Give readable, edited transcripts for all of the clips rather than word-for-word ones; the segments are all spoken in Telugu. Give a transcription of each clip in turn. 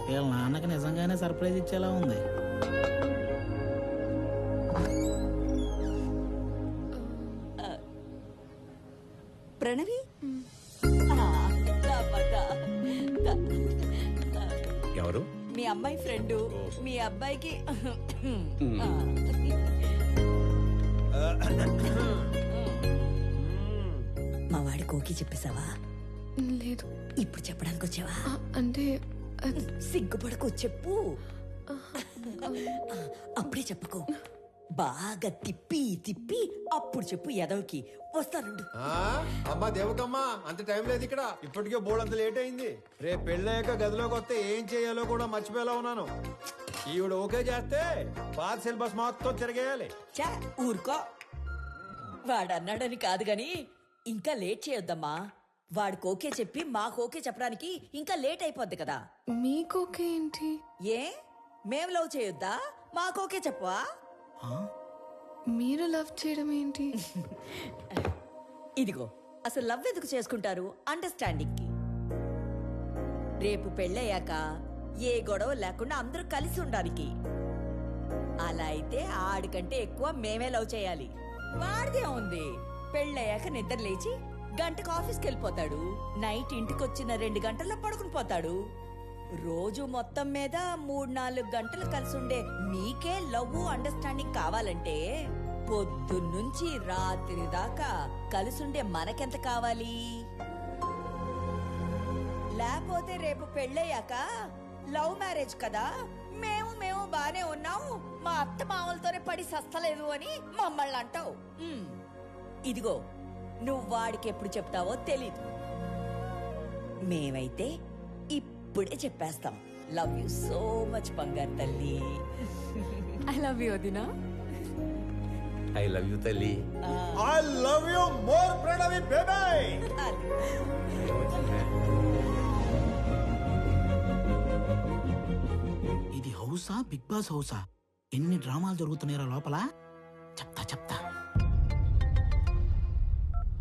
వీళ్ళ నాన్నకి నిజంగానే సర్ప్రైజ్ ఇచ్చేలా ఉంది. ప్రణవి ఎవరు? మీ అమ్మాయి ఫ్రెండ్. మీ అబ్బాయికి మా వాడి కోకి చెప్పేశావా? లేదు. ఇప్పుడు చెప్పడానికి వచ్చావా? అంటే సిగ్గుపడకు, చెప్పు. అప్పుడే చెప్పకు, బాగా తిప్పి తిప్పి అప్పుడు చెప్పు. ఎదవకి వస్తానుండు. అమ్మా దేవకమ్మా, అంత టైం లేదు ఇక్కడ. ఇప్పటికే బోర్డు అంత లేట్ అయింది. రేపు పెళ్ళయ్యాక గదిలోకి వస్తే ఏం చేయాలో కూడా మర్చిపోయేలా ఉన్నాను. ఈవిడ ఓకే చేస్తే పాత సిలబస్ మొత్తం తిరగేయాలి. చా ఊరుకో. వాడు అన్నాడని కాదు గాని ఇంకా లేట్ చేయొద్దమ్మా. వాడికి ఓకే చెప్పి మాకు ఓకే చెప్పడానికి ఇంకా లేట్ అయిపోద్ది కదా. మీకోకే ఏంటి? ఏ మేం లవ్ చేయొద్దా? మాకు ఓకే చెప్పవా? మీరు లవ్ చేయడం ఏంటి? ఇదిగో, అసలు లవ్ ఎందుకు చేసుకుంటారు? అండర్స్టాండింగ్ కి. రేపు పెళ్ళయ్యాక ఏ గొడవ లేకుండా అందరూ కలిసి ఉండడానికి. అలా అయితే ఆడికంటే ఎక్కువ మేమే లవ్ చేయాలి. వాడిదే ఉంది. పెళ్ళయ్యాక నిద్ర లేచి గంటకు ఆఫీస్కి వెళ్ళిపోతాడు. నైట్ ఇంటికి వచ్చిన 2 గంటల్లో పడుకుని పోతాడు. రోజు మొత్తం మీద 3-4 గంటలు కలిసి ఉండే మీకే లవ్ అండర్స్టాండింగ్ కావాలంటే పొద్దున్నుంచి రాత్రి దాకా కలిసుండే మనకెంత కావాలి? లేకపోతే రేపు పెళ్ళయ్యాక లవ్ మ్యారేజ్ కదా, మేము బానే ఉన్నాం, మా అత్త మామలతోనే పడి సస్తలేదు అని మమ్మల్ని అంటావు. ఇదిగో, నువ్వు వాడికి ఎప్పుడు చెప్తావో తెలీదు. మేమైతే ఇప్పుడే చెప్పేస్తాం. లవ్ యూ సో మచ్ బంగారు తల్లి. ఐ లవ్ యూ వదినా. ఐ లవ్ యూ తల్లి. I love you more Pranavi baby. ఇది హౌసా, బిగ్ బాస్ హౌసా? ఎన్ని డ్రామాలు జరుగుతున్నాయో లోపల. చెప్తా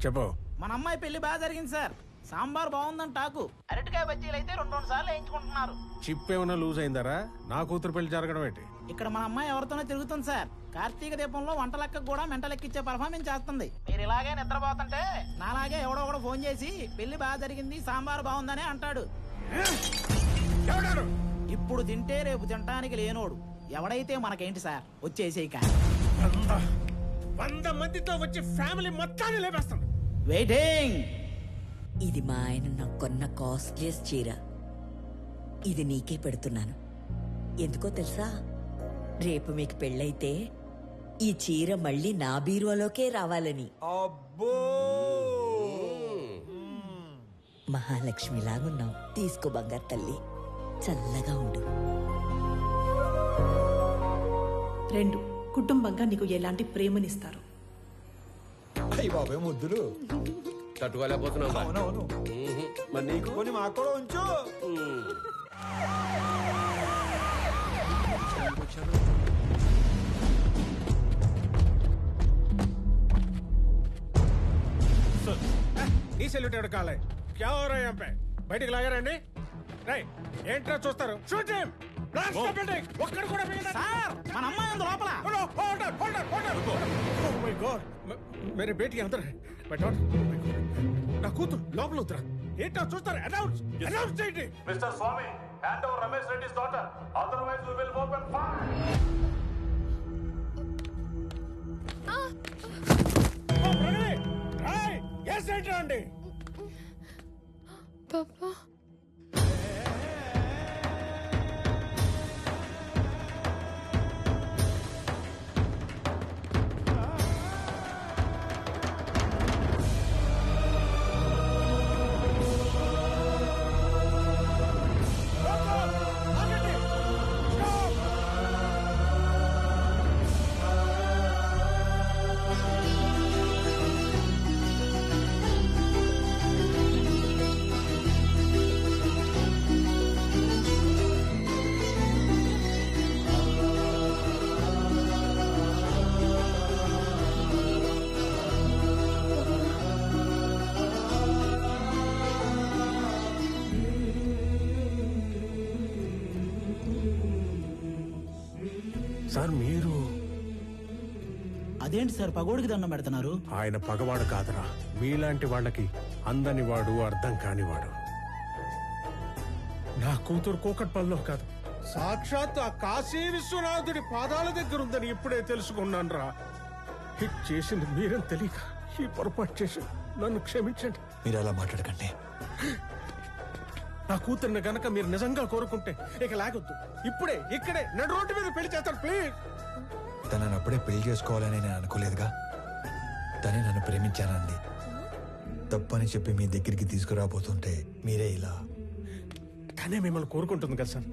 చెప్పు. మన అమ్మాయి పెళ్లి బాగా జరిగింది సార్. సాంబార్ బాగుందని టాకు. అరటికాయ బజ్జీలు అయితే 2 సార్లు వేయించుకుంటున్నారు. చిప్ ఏమైనా లూజ్ అయిందరా? నా కూతురు పెళ్లి జరగడం ఏంటి? ఇక్కడ మన అమ్మాయి ఎవరితోనో తిరుగుతుంది సార్. కార్తీక దీపంలో వంట లెక్క కూడా మెంటలెక్కిచ్చే పర్ఫార్మెన్స్ చేస్తుంది. మీరు ఇలాగే నిద్రపోతుంటే నాలాగే ఎవడో ఫోన్ చేసి పెళ్లి బాగా జరిగింది, సాంబార్ బాగుందనే అంటాడు. ఇప్పుడు తింటే రేపు తినటానికి లేనోడు. ఎవడైతే మనకేంటి సార్, వచ్చేసేయి. 100 మందితో వచ్చి ఫ్యామిలీ మొత్తాన్ని లేపేస్తాను. వెయిటింగ్. ఇది మా ఆయన నాకు కొన్న కాస్ట్లీయెస్ట్ చీర. ఇది నీకే పెడుతున్నాను. ఎందుకో తెలుసా? రేపు మీకు పెళ్ళైతే ఈ చీర మళ్ళీ నా బీరువాలోకే రావాలని. అబ్బో, మహాలక్ష్మిలాగున్నావు. తీసుకో బంగారు తల్లి, చల్లగా ఉండు. 2 కుటుంబంగా నీకు ఎలాంటి ప్రేమనిస్తారు? అయ్యి బాబాయ్ ముద్దులు తట్టుకోలేకపోతున్నాం. అవునవును. మరి నీకు కొన్ని మాకు కూడా ఉంచు. నీ సెల్యూట్ ఎవడు కాలే? క్యా హో రहा है यहाँ पे? బయటికి లాగారండి. రై, ఏంట్రా చూస్తారు? Shoot him. Blast the building. ఒక్కడు కూడా మిగలడు. సార్, మన అమ్మాయి ఉంది లోపల. Hold on. Oh my God, మేరే బేటీ అందర్ హై. మై గాడ్, నా కూతురు లోపల ఉందిరా. ఏంట్రా చూస్తారు? అనౌన్స్ చేయండి. Mr. Swami, hand over Ramesh Reddy's daughter. Otherwise, we will open fire. ఓ ప్రణవి, రై, ఎస్ ఏంట్రా అండి? పాపా సార్ మీరు అదేంటి సార్ పగోడికి దండం పెడుతున్నారు? ఆయన పగవాడు కాదురా, మీలాంటి వాళ్ళకి అందని వాడు, అర్థం కానివాడు. నా కూతురు కూకట్పల్లిలో కాదు, సాక్షాత్ ఆ కాశీ విశ్వనాథుడి పాదాల దగ్గర ఉందని ఇప్పుడే తెలుసుకున్నాను రా. హిట్ చేసింది మీరేం తెలియక ఈ పొరపాటు చేసి నన్ను క్షమించండి. మీరు అలా మాట్లాడకండి. నా కూతుర్ని గనక మీరు నిజంగా కోరుకుంటే ఇక లాగొద్దు, ఇప్పుడే ఇక్కడే నడు రోడ్డు మీద పెళ్లి చేస్తాను ప్లీజ్. తనని అప్పుడే పెళ్లి చేసుకోవాలని నేను అనుకోలేదుగా. తనే నన్ను ప్రేమించానండి. తప్పని చెప్పి మీ దగ్గరికి తీసుకురాబోతుంటే మీరే ఇలా. తనే మిమ్మల్ని కోరుకుంటుంది కదా సార్,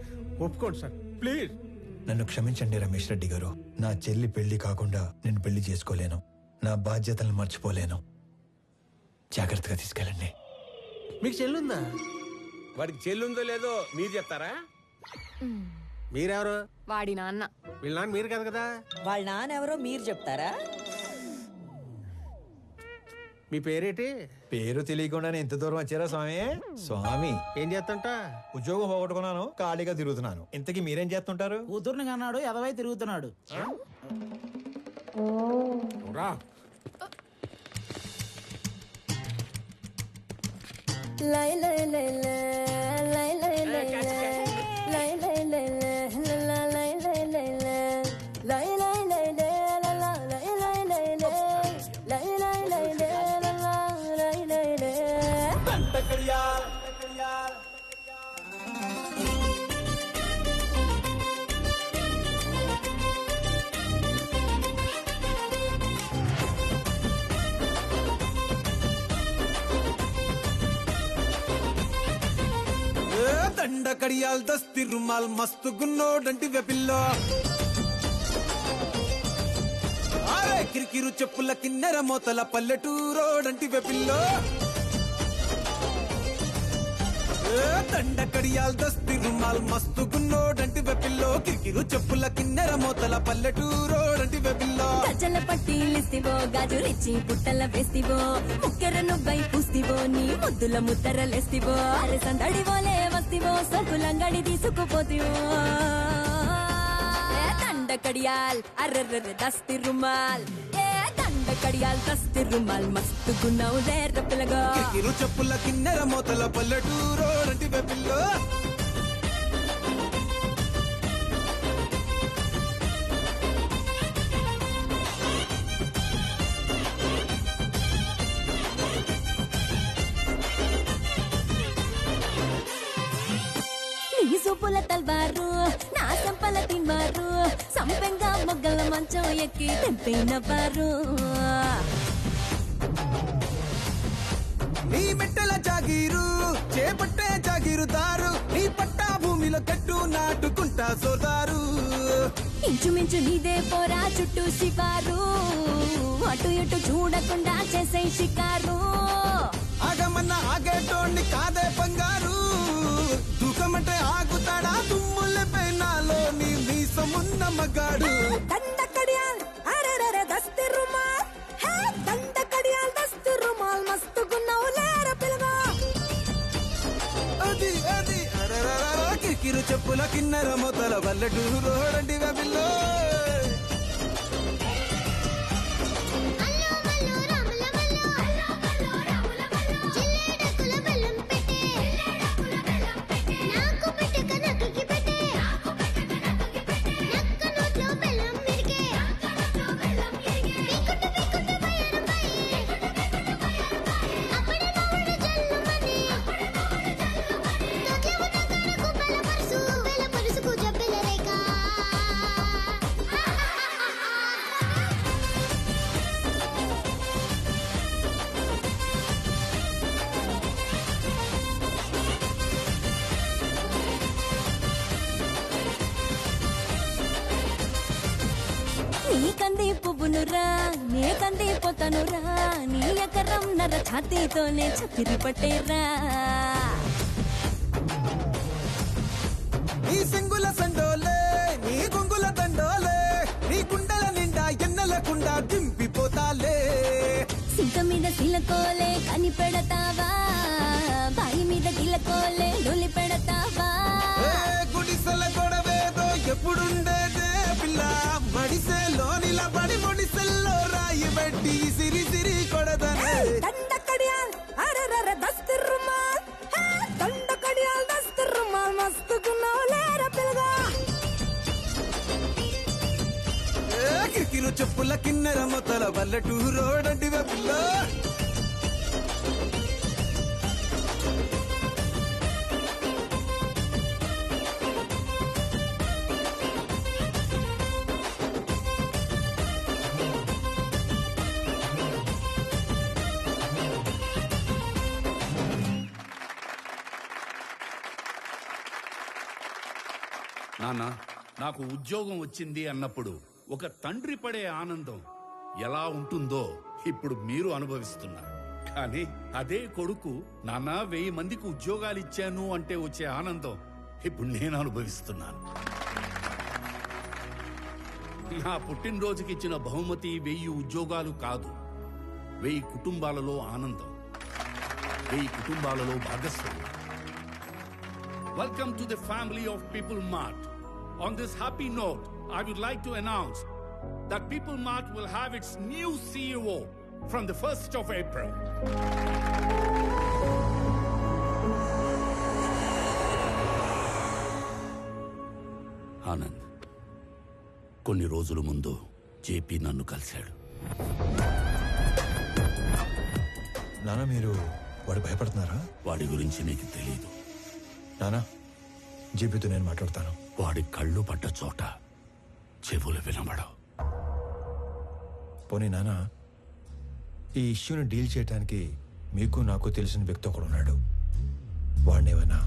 ఒప్పుకోండి సార్ ప్లీజ్. నన్ను క్షమించండి రమేష్ రెడ్డి గారు. నా చెల్లి పెళ్లి కాకుండా నేను పెళ్లి చేసుకోలేను. నా బాధ్యతలను మర్చిపోలేను. జాగ్రత్తగా తీసుకెళ్ళండి. మీకు చెల్లుందా? వాడికి చెల్లుందో లేదో మీరు చెప్తారా? మీరెవరు? వాడి నాన్న. వీళ్ళ నాన్న మీరు కాదు కదా. వాళ్ళ నాన్నెవరో మీరు చెప్తారా? మీ పేరేటి? పేరు తెలియకుండానే ఇంత దూరం వచ్చారా స్వామి? స్వామి ఏం చేస్తంట? ఉద్యోగం పోగొట్టుకున్నాను, ఖాళీగా తిరుగుతున్నాను. ఇంతకీ మీరేం చేస్తుంటారు? కూతుర్ని కన్నాడు, ఎదవై తిరుగుతున్నాడు. రా. దండ కడియాల్ దస్తి రుమాల్ మస్తు గున్నోడంటి వెపిల్లో ఆరే కిరికిరు చెప్పుల కిన్నెర మోతల పల్లెటూరోడంటి వెపిల్లో దండ కడియాల్ దస్తి రుమాల్ మస్తు గున్నోడంటి వెపిల్లో కిరికిరు చెప్పుల కిన్నెర మోతల పల్లెటూరోడంటి వెపిల్లో గజల పట్టీలిస్తివో గాజులిచ్చి పుట్టల వేస్తివో ముక్కెర నువ్వై పూస్తివో నీ ముద్దుల ముద్దరలేస్తివో అరే సందడివోలే వస్తివో సొకులంగడి తీసుకుపోతివో దండ కడియాల్ అర్రర్ర దస్తి రుమాల్ దండ కడియాల్ దస్తి రుమాల్ మస్తు గున్నావు లేర పిల్లగా కిరికిరు చెప్పుల కిన్నెర మోతల పల్లెటూరోడంటి వెపిల్లో నీ సూపుల తల్వారు నా సంపల తిన్వారు సంపెంగా మొగ్గల మంచం ఎక్కి తెంపినవారు నీ మెట్టల జాగీరు చేపట్టే జాగీరుదారు నీ పట్టా భూమిలో కట్టు నాటుకుంటా సోదారు ఇంచుమించు నీదే పోరా చుట్టూ శివారు అటు ఇటు చూడకుండా చేసే షికారు ఆగమన్న ఆగేటోండి కాదే బంగారు దూకమంటే ఆగుతాడా తుమ్ములపై నాలో నీ మీసమున్న మగాడు దండ కడియాల్ అరెరెరె దస్తి రుమాల్ హే దండ కడియాల్ దస్తి రుమాల్ మస్తు గున్నావు లేర పిల్లగా అది అది అరరరర కిరికిరు చెప్పుల కిన్నెర మొదల వల్లటూరోడంటి వెబిల్లో నీ కంది పువ్వునురా నే కంది పోతానురా నీ ఎకరం నర ఛాతీతోనే చక్కెరి పట్టేరా నీ సింగుల సండోలే నీ గుంగుల దండోలే నీ గుండెల నిండా ఎన్నెలకుండా దింపిపోతాలే సింక మీద సిలకోలే కని పెడతావా బాయి మీద గిలకోలే లొలి పెడతావా గుడిసెల గొడవేదో నీకెప్పుడుండేదే పిల్ల మడిసే లోనిలా పడి మొడిసెల్లో రాయి పెట్టి సిరి సిరి కొడదనే దండకడియాల్ అరరర దస్తర్ రుమాల్ దండకడియాల్ దస్తర్ రుమాల్ మస్తుకున్నావు లేరా పిల్లగా కిరికిరు చెప్పుల కిన్నెర మొత్తల పల్లెటూరోడంటివే పిల్ల నాన్న నాకు ఉద్యోగం వచ్చింది అన్నప్పుడు ఒక తండ్రి పడే ఆనందం ఎలా ఉంటుందో ఇప్పుడు మీరు అనుభవిస్తున్నారు. కానీ అదే కొడుకు నాన్న 1000 మందికి ఉద్యోగాలు ఇచ్చాను అంటే వచ్చే ఆనందం ఇప్పుడు నేను అనుభవిస్తున్నాను. నా పుట్టినరోజుకి ఇచ్చిన బహుమతి 1000 ఉద్యోగాలు కాదు, 1000 కుటుంబాలలో ఆనందం, 1000 కుటుంబాలలో భాగస్వామ్యం. Welcome to the family of People Mart. On this happy note, I would like to announce that People Mart will have its new CEO from the 1st of April. Anand, కొన్ని రోజుల ముందు జేపీ నన్ను కలిశాడు. నాన్న మీరు వాడు భయపడుతున్నారా? వాడి గురించి నీకు తెలీదు నానా. జీపీతో నేను మాట్లాడతాను. వాడి కళ్ళు పడ్డ చోట చెవులు వినబడవు. పోనీ నానా, ఈ ఇష్యూని డీల్ చేయడానికి మీకు నాకు తెలిసిన వ్యక్తి ఒకడు ఉన్నాడు. వాడినేమైనా